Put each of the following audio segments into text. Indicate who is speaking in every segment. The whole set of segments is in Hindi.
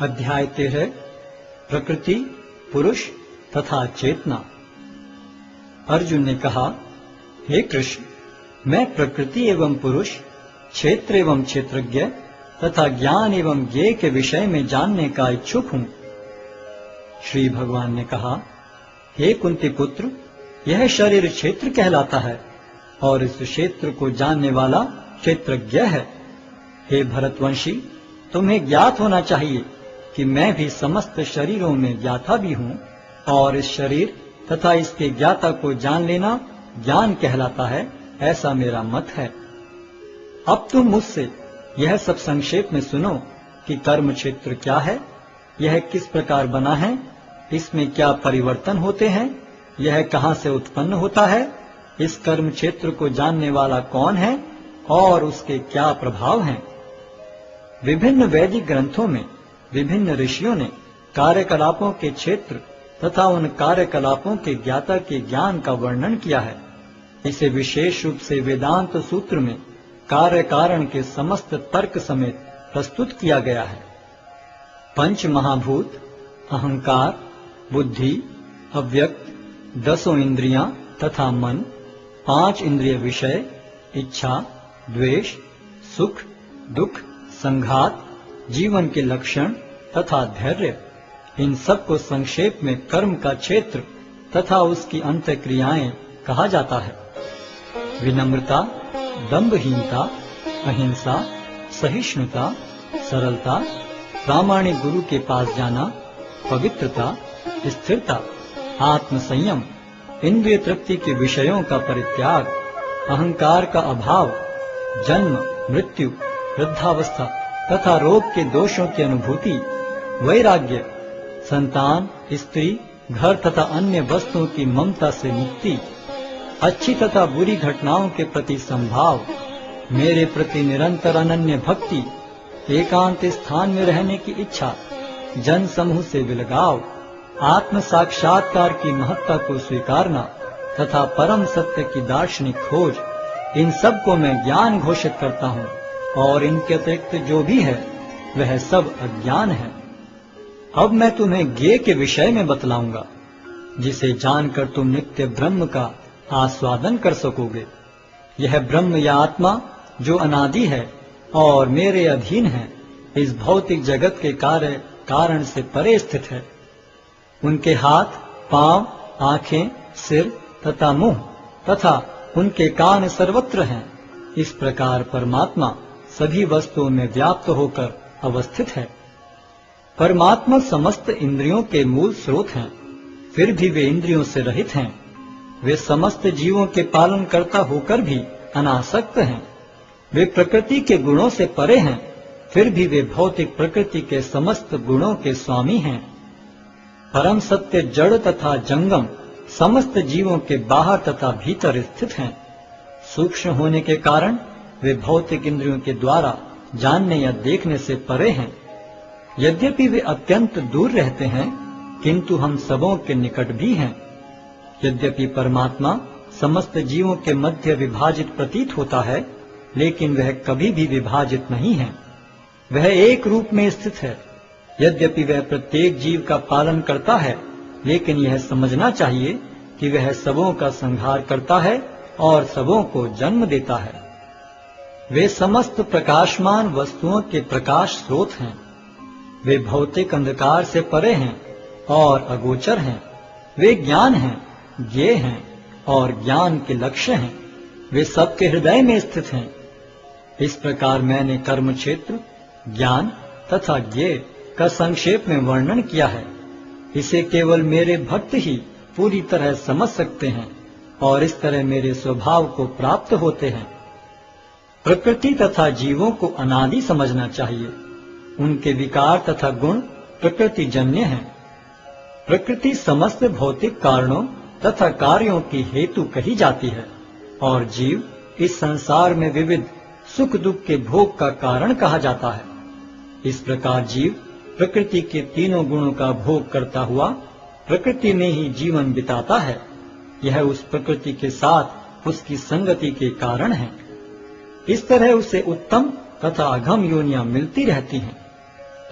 Speaker 1: अध्याय 13 प्रकृति, पुरुष तथा चेतना। अर्जुन ने कहा, हे कृष्ण, मैं प्रकृति एवं पुरुष, क्षेत्र एवं क्षेत्रज्ञ तथा ज्ञान एवं ज्ञेय के विषय में जानने का इच्छुक हूं। श्री भगवान ने कहा, हे कुंती पुत्र, यह शरीर क्षेत्र कहलाता है और इस क्षेत्र को जानने वाला क्षेत्रज्ञ है। हे भरतवंशी, तुम्हें ज्ञात होना चाहिए कि मैं भी समस्त शरीरों में ज्ञाता भी हूं और इस शरीर तथा इसके ज्ञाता को जान लेना ज्ञान कहलाता है, ऐसा मेरा मत है। अब तुम मुझसे यह सब संक्षेप में सुनो कि कर्म क्षेत्र क्या है, यह किस प्रकार बना है, इसमें क्या परिवर्तन होते हैं, यह कहां से उत्पन्न होता है, इस कर्म क्षेत्र को जानने वाला कौन है और उसके क्या प्रभाव हैं। विभिन्न वैदिक ग्रंथों में विभिन्न ऋषियों ने कार्यकलापों के क्षेत्र तथा उन कार्यकलापों के ज्ञाता के ज्ञान का वर्णन किया है। इसे विशेष रूप से वेदांत सूत्र में कार्य कारण के समस्त तर्क समेत प्रस्तुत किया गया है। पंच महाभूत, अहंकार, बुद्धि, अव्यक्त, 10 इंद्रियां तथा मन, 5 इंद्रिय विषय, इच्छा, द्वेष, सुख, दुख, संघात, जीवन के लक्षण तथा धैर्य, इन सब को संक्षेप में कर्म का क्षेत्र तथा उसकी अंतःक्रियाएं कहा जाता है। विनम्रता, दंभहीनता, अहिंसा, सहिष्णुता, सरलता, प्रामाणिक गुरु के पास जाना, पवित्रता, स्थिरता, आत्मसंयम, इंद्रिय तृप्ति के विषयों का परित्याग, अहंकार का अभाव, जन्म, मृत्यु, वृद्धावस्था तथा रोग के दोषों की अनुभूति, वैराग्य, संतान, स्त्री, घर तथा अन्य वस्तुओं की ममता से मुक्ति, अच्छी तथा बुरी घटनाओं के प्रति संभाव, मेरे प्रति निरंतर अनन्य भक्ति, एकांत स्थान में रहने की इच्छा, जन समूह से विलगाव, आत्म साक्षात्कार की महत्ता को स्वीकारना तथा परम सत्य की दार्शनिक खोज, इन सब को मैं ज्ञान घोषित करता हूँ और इनके अतिरिक्त जो भी है वह सब अज्ञान है। अब मैं तुम्हें ज्ञेय के विषय में बतलाऊंगा, जिसे जानकर तुम नित्य ब्रह्म का आस्वादन कर सकोगे। यह ब्रह्म या आत्मा जो अनादि है और मेरे अधीन है, इस भौतिक जगत के कार्य कारण से परे स्थित है। उनके हाथ, पांव, आंखें, सिर तथा मुंह तथा उनके कान सर्वत्र हैं। इस प्रकार परमात्मा सभी वस्तुओं में व्याप्त होकर अवस्थित है। परमात्मा समस्त इंद्रियों के मूल स्रोत हैं, फिर भी वे इंद्रियों से रहित हैं। वे समस्त जीवों के पालन करता होकर भी अनासक्त हैं। वे प्रकृति के गुणों से परे हैं, फिर भी वे भौतिक प्रकृति के समस्त गुणों के स्वामी हैं। परम सत्य जड़ तथा जंगम समस्त जीवों के बाहर तथा भीतर स्थित हैं। सूक्ष्म होने के कारण वे भौतिक इंद्रियों के द्वारा जानने या देखने से परे हैं। यद्यपि वे अत्यंत दूर रहते हैं, किंतु हम सबों के निकट भी हैं। यद्यपि परमात्मा समस्त जीवों के मध्य विभाजित प्रतीत होता है, लेकिन वह कभी भी विभाजित नहीं है। वह एक रूप में स्थित है। यद्यपि वह प्रत्येक जीव का पालन करता है, लेकिन यह समझना चाहिए कि वह सबों का संहार करता है और सबों को जन्म देता है। वे समस्त प्रकाशमान वस्तुओं के प्रकाश स्रोत हैं। वे भौतिक अंधकार से परे हैं और अगोचर हैं। वे ज्ञान हैं, ज्ञेय हैं और ज्ञान के लक्ष्य हैं। वे सबके हृदय में स्थित हैं। इस प्रकार मैंने कर्म क्षेत्र, ज्ञान तथा ज्ञेय का संक्षेप में वर्णन किया है। इसे केवल मेरे भक्त ही पूरी तरह समझ सकते हैं और इस तरह मेरे स्वभाव को प्राप्त होते हैं। प्रकृति तथा जीवों को अनादि समझना चाहिए। उनके विकार तथा गुण प्रकृति जन्य हैं। प्रकृति समस्त भौतिक कारणों तथा कार्यों की हेतु कही जाती है और जीव इस संसार में विविध सुख दुख के भोग का कारण कहा जाता है। इस प्रकार जीव प्रकृति के तीनों गुणों का भोग करता हुआ प्रकृति में ही जीवन बिताता है। यह उस प्रकृति के साथ उसकी संगति के कारण है। इस तरह उसे उत्तम तथा अधम योनियां मिलती रहती हैं।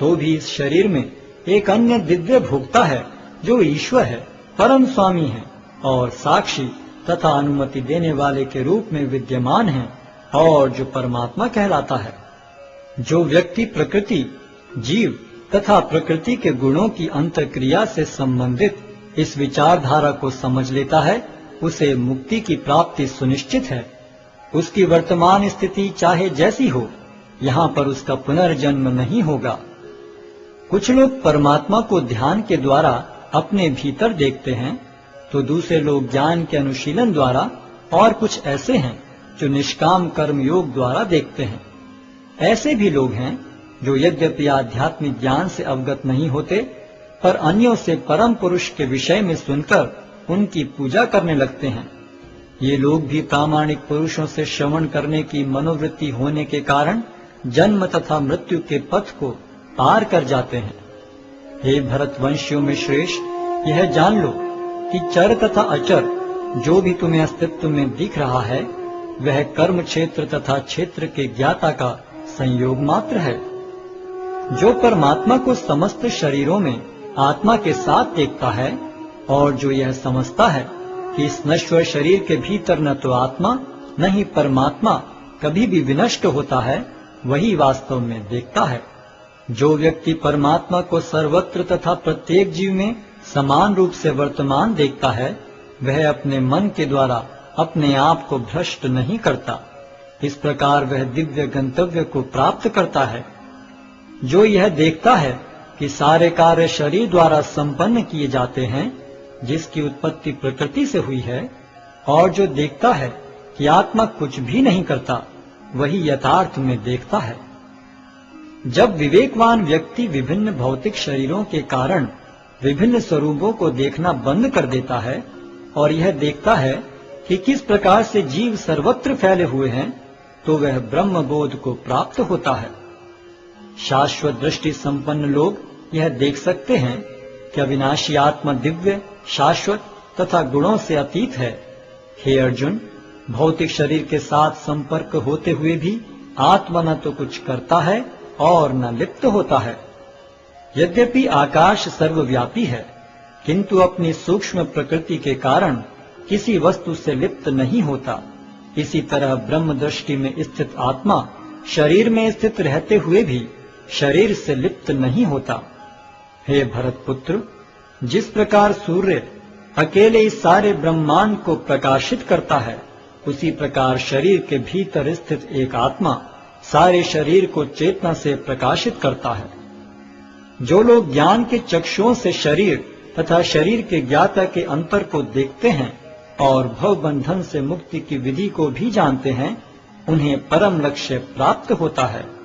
Speaker 1: तो भी इस शरीर में एक अन्य दिव्य भोक्ता है जो ईश्वर है, परम स्वामी है और साक्षी तथा अनुमति देने वाले के रूप में विद्यमान है और जो परमात्मा कहलाता है। जो व्यक्ति प्रकृति, जीव तथा प्रकृति के गुणों की अंतर्क्रिया से संबंधित इस विचारधारा को समझ लेता है, उसे मुक्ति की प्राप्ति सुनिश्चित है। उसकी वर्तमान स्थिति चाहे जैसी हो, यहाँ पर उसका पुनर्जन्म नहीं होगा। कुछ लोग परमात्मा को ध्यान के द्वारा अपने भीतर देखते हैं, तो दूसरे लोग ज्ञान के अनुशीलन द्वारा, और कुछ ऐसे हैं जो निष्काम कर्म योग द्वारा देखते हैं। ऐसे भी लोग हैं जो यद्यपि आध्यात्मिक ज्ञान से अवगत नहीं होते, पर अन्यों से परम पुरुष के विषय में सुनकर उनकी पूजा करने लगते हैं। ये लोग भी प्रामाणिक पुरुषों से श्रवण करने की मनोवृत्ति होने के कारण जन्म तथा मृत्यु के पथ को पार कर जाते हैं। हे भरतवंशियों में श्रेष्ठ, यह जान लो कि चर तथा अचर जो भी तुम्हें अस्तित्व में दिख रहा है, वह कर्म क्षेत्र तथा क्षेत्र के ज्ञाता का संयोग मात्र है। जो परमात्मा को समस्त शरीरों में आत्मा के साथ देखता है और जो यह समझता है कि इस नश्वर शरीर के भीतर न तो आत्मा न ही परमात्मा कभी भी विनष्ट होता है, वही वास्तव में देखता है। जो व्यक्ति परमात्मा को सर्वत्र तथा प्रत्येक जीव में समान रूप से वर्तमान देखता है, वह अपने मन के द्वारा अपने आप को भ्रष्ट नहीं करता। इस प्रकार वह दिव्य गंतव्य को प्राप्त करता है। जो यह देखता है कि सारे कार्य शरीर द्वारा संपन्न किए जाते हैं, जिसकी उत्पत्ति प्रकृति से हुई है, और जो देखता है कि आत्मा कुछ भी नहीं करता, वही यथार्थ में देखता है। जब विवेकवान व्यक्ति विभिन्न भौतिक शरीरों के कारण विभिन्न स्वरूपों को देखना बंद कर देता है और यह देखता है कि किस प्रकार से जीव सर्वत्र फैले हुए हैं, तो वह ब्रह्म बोध को प्राप्त होता है। शाश्वत दृष्टि संपन्न लोग यह देख सकते हैं कि अविनाशी आत्मा दिव्य, शाश्वत तथा गुणों से अतीत है। हे अर्जुन, भौतिक शरीर के साथ संपर्क होते हुए भी आत्मा न तो कुछ करता है और न लिप्त होता है। यद्यपि आकाश सर्वव्यापी है, किंतु अपनी सूक्ष्म प्रकृति के कारण किसी वस्तु से लिप्त नहीं होता। इसी तरह ब्रह्म दृष्टि में स्थित आत्मा शरीर में स्थित रहते हुए भी शरीर से लिप्त नहीं होता। हे भरतपुत्र, जिस प्रकार सूर्य अकेले इस सारे ब्रह्मांड को प्रकाशित करता है, उसी प्रकार शरीर के भीतर स्थित एक आत्मा सारे शरीर को चेतना से प्रकाशित करता है। जो लोग ज्ञान के चक्षुओं से शरीर तथा शरीर के ज्ञाता के अंतर को देखते हैं और भव बंधन से मुक्ति की विधि को भी जानते हैं, उन्हें परम लक्ष्य प्राप्त होता है।